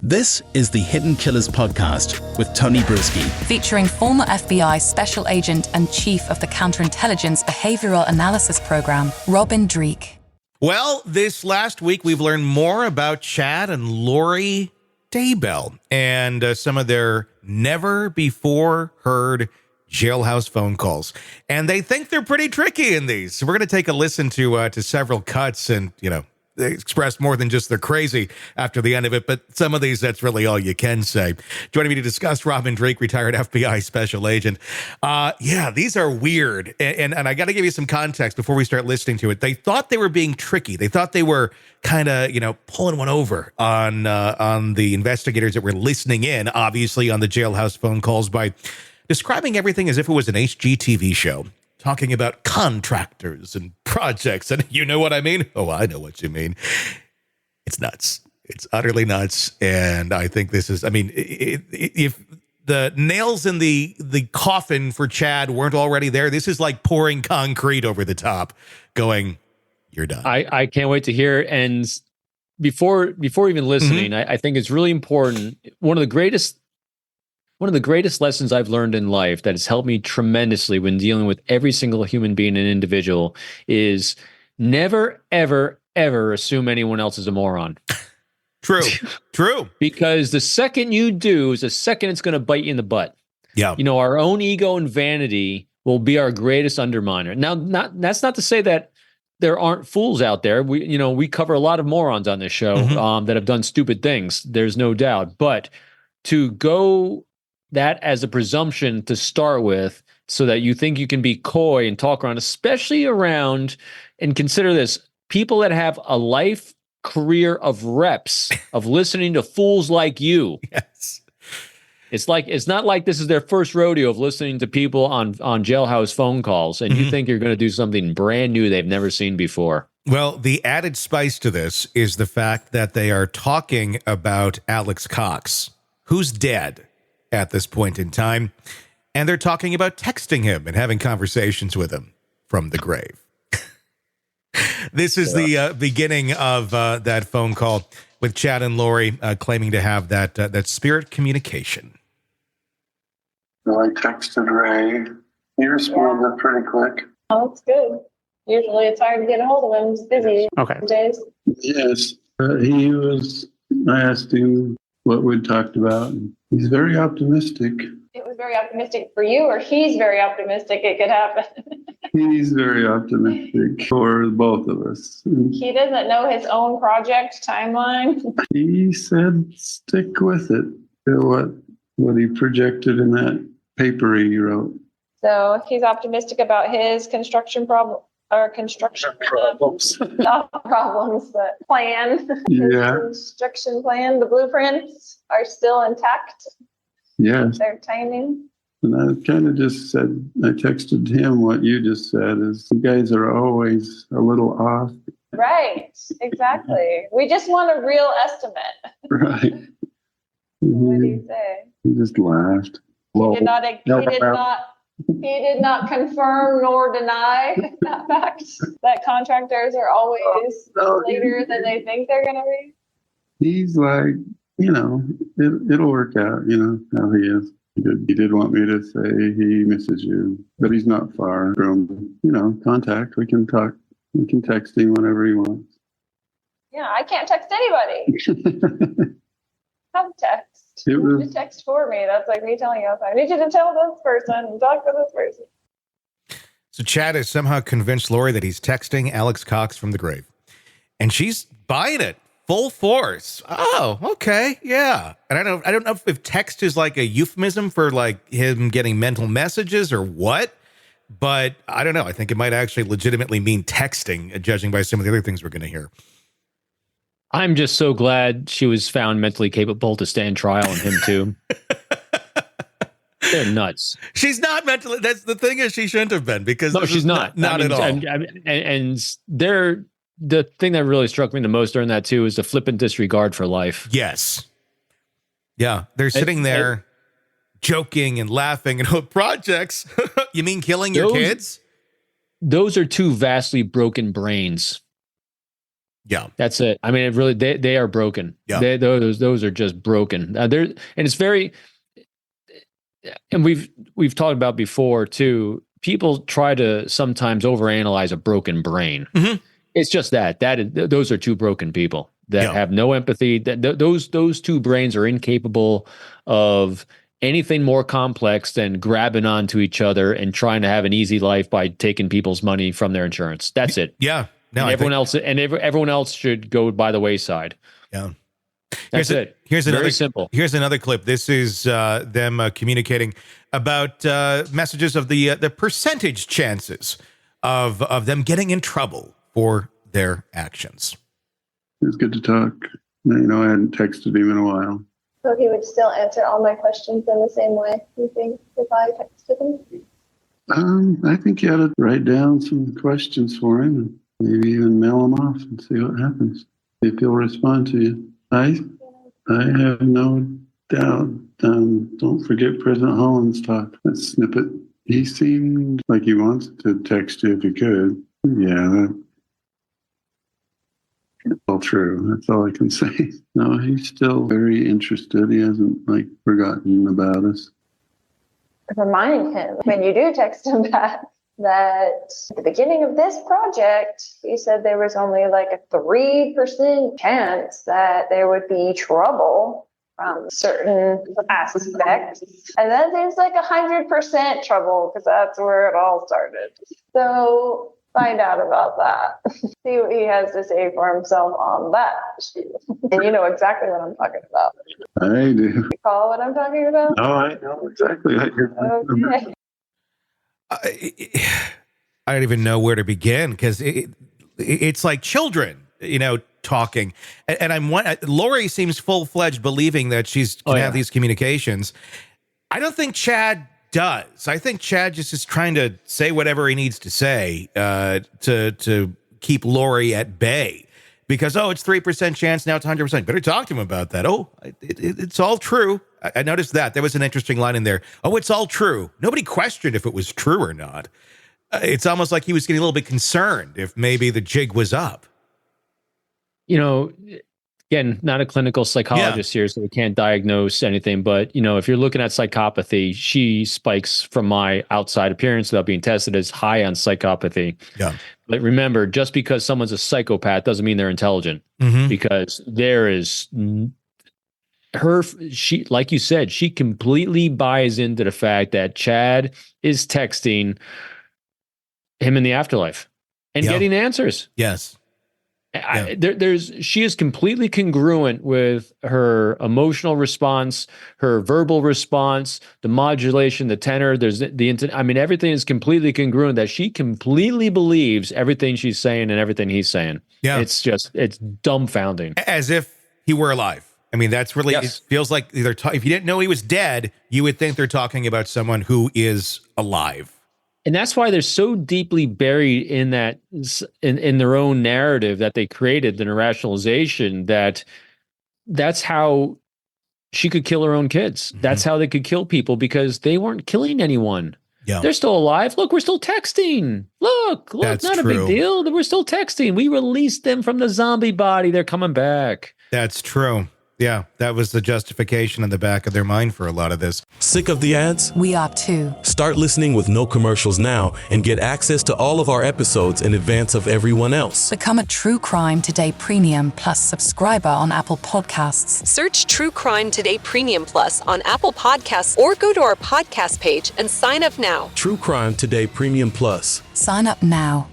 This is the Hidden Killers podcast with Tony Brueski. Featuring former FBI Special Agent and Chief of the Counterintelligence Behavioral Analysis Program, Robin Dreeke. Well, this last week, we've learned more about Chad and Lori Daybell and some of their never-before-heard jailhouse phone calls. And they think they're pretty tricky in these. So we're going to take a listen to several cuts and, they express more than just they're crazy after the end of it, but some of these, that's really all you can say. Joining me to discuss, Robin Dreeke, retired FBI special agent. These are weird, and I got to give you some context before we start listening to it. They thought they were being tricky. They thought they were kind of, pulling one over on the investigators that were listening in, obviously, on the jailhouse phone calls by describing everything as if it was an HGTV show. Talking about contractors and projects, and you know what I mean? Oh, I know what you mean. It's nuts. It's utterly nuts, and I think this is, if the nails in the coffin for Chad weren't already there, this is like pouring concrete over the top, going, you're done. I can't wait to hear it, and before even listening, I think it's really important. One of the greatest lessons I've learned in life that has helped me tremendously when dealing with every single human being and individual is never, ever, ever assume anyone else is a moron. True. Because the second you do is the second it's going to bite you in the butt. Yeah. Our own ego and vanity will be our greatest underminer. Now, that's not to say that there aren't fools out there. We cover a lot of morons on this show that have done stupid things. There's no doubt. But to go that as a presumption to start with so that you think you can be coy and talk around, especially around, and consider this, people that have a life career of reps of listening to fools like you. Yes. It's not like this is their first rodeo of listening to people on jailhouse phone calls and you think you're going to do something brand new they've never seen before. Well, the added spice to this is the fact that they are talking about Alex Cox, who's dead at this point in time, and they're talking about texting him and having conversations with him from the grave. This is the beginning of that phone call with Chad and Lori claiming to have that spirit communication. So I texted Ray. He responded pretty quick. Oh, that's good. Usually it's hard to get a hold of him. He's busy days. Yes. I asked him what we'd talked about. He's very optimistic. It was very optimistic for you, or he's very optimistic it could happen? He's very optimistic for both of us. He doesn't know his own project timeline. He said stick with it. What he projected in that paper he wrote. So if he's optimistic about his construction problems, not problems, but plan. Yeah. His construction plan, the blueprints are still intact. Yes. Their timing. And I kind of just said, I texted him what you just said, is you guys are always a little off. Right. Exactly. We just want a real estimate. Right. What do you say? He just laughed. He did not confirm nor deny that fact that contractors are always later than they think they're going to be. He's like, it'll work out, how he is. He did want me to say he misses you, but he's not far from, contact. We can talk. We can text him whenever he wants. Yeah, I can't text anybody. Have text. You text for me. That's like me telling you, I need you to tell this person and talk to this person. So Chad has somehow convinced Lori that he's texting Alex Cox from the grave. And she's buying it full force. Oh, okay. Yeah. And I don't know if text is like a euphemism for like him getting mental messages or what, but I don't know. I think it might actually legitimately mean texting, judging by some of the other things we're going to hear. I'm just so glad she was found mentally capable to stand trial, and him too. They're nuts. She's not mentally. That's the thing, is she shouldn't have been, because no, she's not. Not at all. And the thing that really struck me the most during that too is the flippant disregard for life. Yes. Yeah, they're sitting there joking and laughing and projects. You mean killing your kids? Those are two vastly broken brains. Yeah. That's it. I mean, it really, they are broken. Yeah. Those are just broken. And it's very, and we've talked about before too, people try to sometimes overanalyze a broken brain. Mm-hmm. It's just those are two broken people that have no empathy. Those two brains are incapable of anything more complex than grabbing onto each other and trying to have an easy life by taking people's money from their insurance. That's it. Yeah. No, and everyone else should go by the wayside. Yeah. That's it. Here's another Very simple. Here's another clip. This is them communicating about messages of the percentage chances of them getting in trouble for their actions. It was good to talk. I hadn't texted him in a while. So he would still answer all my questions in the same way, you think, if I texted him? I think you ought to write down some questions for him and maybe even mail them off and see what happens. If he'll respond to you. I have no doubt. Don't forget President Holland's talk. That snippet. He seemed like he wants to text you if he could. Yeah, that's all true. That's all I can say. No, he's still very interested. He hasn't forgotten about us. Remind him when you do text him back that at the beginning of this project, he said there was only a 3% chance that there would be trouble from certain aspects. And then there's 100% trouble because that's where it all started. So find out about that. See what he has to say for himself on that issue. And you know exactly what I'm talking about. I do. Recall what I'm talking about? Oh, I know exactly what you're talking about. Okay. I don't even know where to begin because it's like children, talking. And Lori seems full-fledged believing that she's going to have these communications. I don't think Chad does. I think Chad just is trying to say whatever he needs to say to keep Lori at bay. Because, it's 3% chance, now it's 100%. Better talk to him about that. It's all true. I noticed that. There was an interesting line in there. It's all true. Nobody questioned if it was true or not. It's almost like he was getting a little bit concerned if maybe the jig was up. Again, not a clinical psychologist here, so we can't diagnose anything. But, if you're looking at psychopathy, she spikes from my outside appearance without being tested as high on psychopathy. Yeah. But remember, just because someone's a psychopath doesn't mean they're intelligent, because there is she, like you said, she completely buys into the fact that Chad is texting him in the afterlife and getting answers. Yes. She is completely congruent with her emotional response, her verbal response, the modulation, the tenor. There's everything is completely congruent. That she completely believes everything she's saying and everything he's saying. Yeah, it's dumbfounding, as if he were alive. I mean, that's really it. Feels like if you didn't know he was dead, you would think they're talking about someone who is alive. And that's why they're so deeply buried in that, in their own narrative that they created, the rationalization that's how she could kill her own kids. Mm-hmm. That's how they could kill people, because they weren't killing anyone. Yeah. They're still alive. Look, we're still texting. Look, that's not true. A big deal. We're still texting. We released them from the zombie body. They're coming back. That's true. Yeah, that was the justification in the back of their mind for a lot of this. Sick of the ads? We are too. Start listening with no commercials now and get access to all of our episodes in advance of everyone else. Become a True Crime Today Premium Plus subscriber on Apple Podcasts. Search True Crime Today Premium Plus on Apple Podcasts or go to our podcast page and sign up now. True Crime Today Premium Plus. Sign up now.